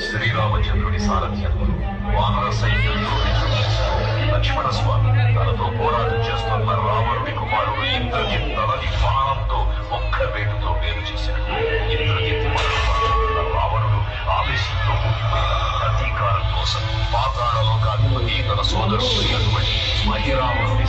శ్రీరామచంద్రుడి సారథ్యంలో వానర సైన్యంతో లక్ష్మణ స్వామి తనతో పోరాటం చేస్తున్న రావణుడి కుమారుడు ఇంద్రజిత్ తనని బాణంతో ఒక్క వేటుతో వేరు చేశాడు. ఇంద్రజిత్ రావణుడు ఆవేశంతో ప్రతీకారం కోసం పాతాళలోకాధిపతి తన సోదరుడు అటువంటి మహిరావణుడి